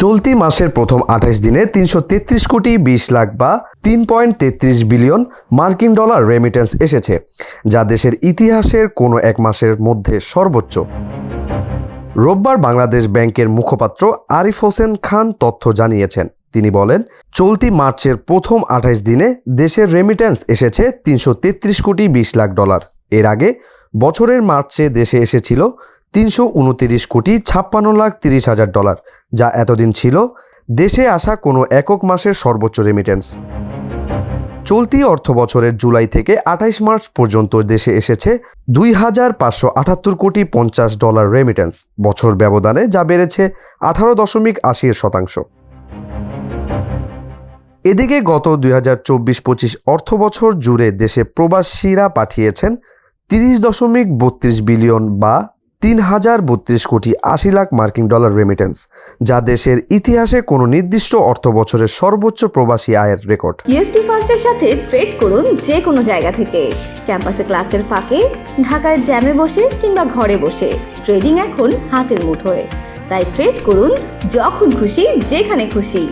চলতি মাসের প্রথম 28 দিনে 333 কোটি 20 লাখ বা 3.33 বিলিয়ন মার্কিন ডলার রেমিটেন্স এসেছে, যা দেশের ইতিহাসের কোনো এক মাসের মধ্যে সর্বোচ্চ। রোববার বাংলাদেশ ব্যাংকের মুখপাত্র আরিফ হোসেন খান তথ্য জানিয়েছেন। তিনি বলেন, চলতি মার্চের প্রথম 28 দিনে দেশের রেমিটেন্স এসেছে 333 কোটি 20 লাখ ডলার। এর আগে বছরের মার্চে দেশে এসেছিল 329 কোটি 56 লাখ 30 হাজার ডলার, যা এতদিন ছিল দেশে আসা কোনো একক মাসের সর্বোচ্চ রেমিটেন্স। চলতি অর্থ বছরের জুলাই থেকে 28 মার্চ পর্যন্ত দেশে এসেছে 2578 কোটি 50 ডলার রেমিটেন্স, বছর ব্যবধানে যা বেড়েছে 18.80%। এদিকে গত 2024-25 অর্থ বছর জুড়ে দেশে প্রবাসীরা পাঠিয়েছেন 30.32 বিলিয়ন বা 3032 কোটি 80 লাখ মার্কিন ডলার রেমিটেন্স, যা দেশের ইতিহাসে কোনো নির্দিষ্ট অর্থ বছরের সর্বোচ্চ প্রবাসী আয়ের রেকর্ড। ইএফটি ফার্স্টের সাথে ট্রেড করুন যে কোনো জায়গা থেকে, ক্যাম্পাসে ক্লাসের ফাঁকে, ঢাকার জ্যামে বসে কিংবা ঘরে বসে। ট্রেডিং এখন হাতের মুঠোয়, তাই ট্রেড করুন যখন খুশি যেখানে খুশি।